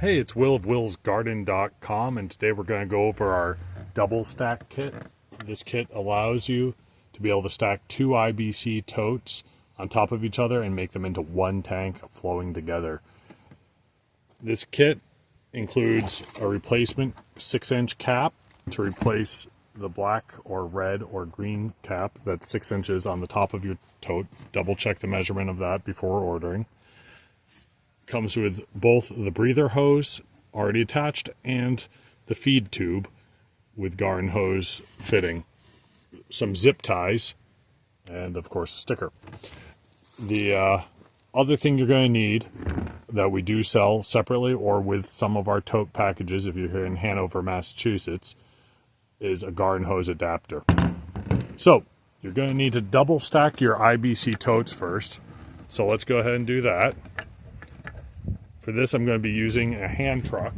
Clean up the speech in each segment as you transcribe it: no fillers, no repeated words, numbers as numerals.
Hey, it's Will of willsgarden.com, and today we're going to go over our double stack kit. This kit allows you to be able to stack two IBC totes on top of each other and make them into one tank flowing together. This kit includes a replacement 6-inch cap to replace the black or red or green cap that's 6 inches on the top of your tote. Double check the measurement of that before ordering. Comes with both the breather hose already attached and the feed tube with garden hose fitting, some zip ties, and of course a sticker. The other thing you're going to need that we do sell separately or with some of our tote packages if you're here in Hanover, Massachusetts, is a garden hose adapter. So you're going to need to double stack your IBC totes first. So let's go ahead and do that. For this, I'm going to be using a hand truck.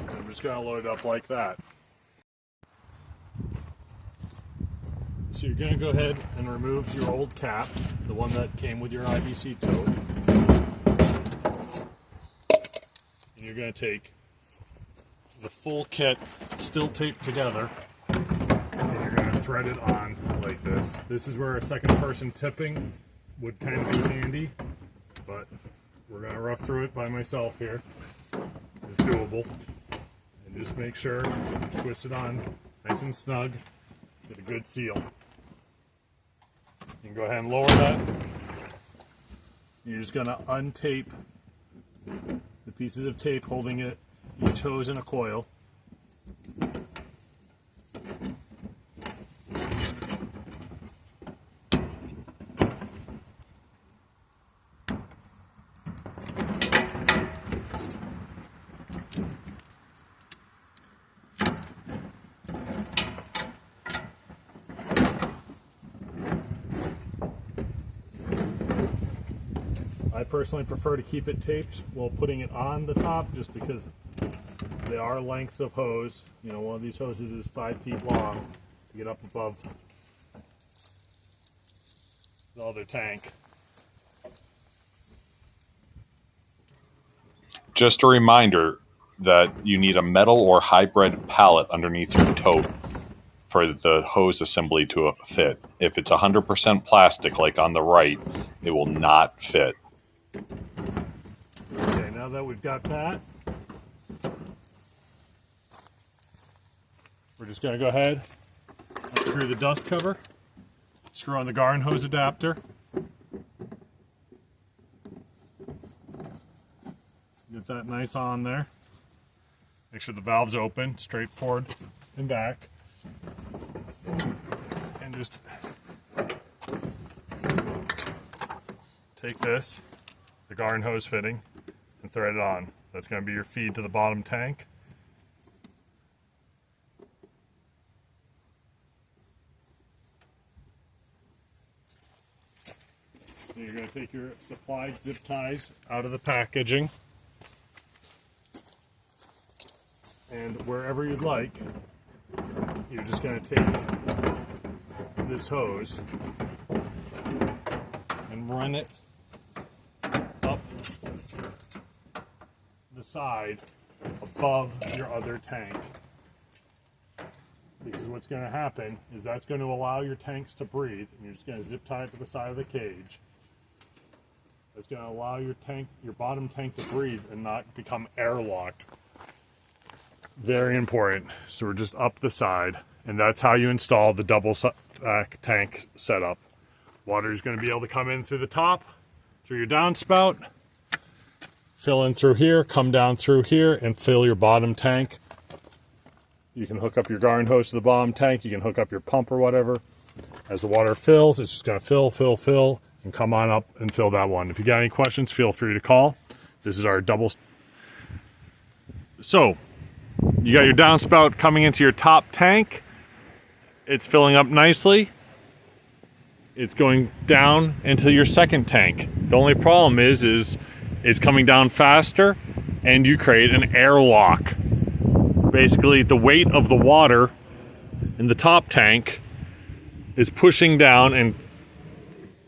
I'm just going to load it up like that. So you're going to go ahead and remove your old cap, the one that came with your IBC tote. You're going to take the full kit still taped together and you're going to thread it on like this. This is where a second person tipping would kind of be handy, but we're going to rough through it by myself here. It's doable. And just make sure you twist it on nice and snug, get a good seal. You can go ahead and lower that. You're just going to untape the pieces of tape holding it, each hose in a coil. I personally prefer to keep it taped while putting it on the top just because they are lengths of hose. You know, one of these hoses is 5 feet long to get up above the other tank. Just a reminder that you need a metal or hybrid pallet underneath your tote for the hose assembly to fit. If it's 100% plastic like on the right, it will not fit. Okay, now that we've got that, we're just going to go ahead, unscrew the dust cover, screw on the garden hose adapter. Get that nice on there. Make sure the valve's open, straight forward and back. And just take this, the garden hose fitting, and thread it on. That's going to be your feed to the bottom tank. And you're going to take your supplied zip ties out of the packaging. And wherever you'd like, you're just going to take this hose and run it up the side above your other tank. Because what's going to happen is that's going to allow your tanks to breathe, and you're just going to zip tie it to the side of the cage. That's going to allow your tank, your bottom tank, to breathe and not become airlocked. Very important. So we're just up the side, and that's how you install the double stack tank setup. Water is going to be able to come in through the top, through your downspout, fill in through here, come down through here, and fill your bottom tank. You can hook up your garden hose to the bottom tank. You can hook up your pump or whatever. As the water fills, it's just going to fill, and come on up and fill that one. If you got any questions, feel free to call. This is our double. So, you got your downspout coming into your top tank. It's filling up nicely. It's going down into your second tank. The only problem is it's coming down faster and you create an airlock. Basically, the weight of the water in the top tank is pushing down and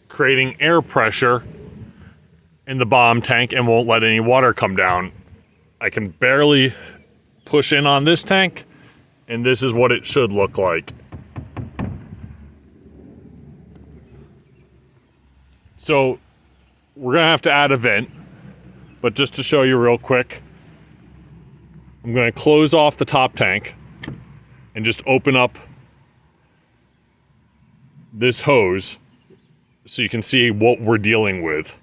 creating air pressure in the bottom tank and won't let any water come down. I can barely push in on this tank, and this is what it should look like. So we're gonna have to add a vent, but just to show you real quick, I'm gonna close off the top tank and just open up this hose so you can see what we're dealing with.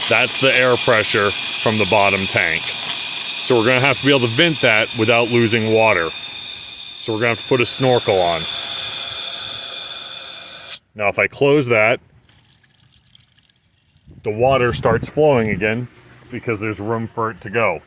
That's the air pressure from the bottom tank. So we're gonna have to be able to vent that without losing water. So we're gonna have to put a snorkel on. Now if I close that, the water starts flowing again because there's room for it to go.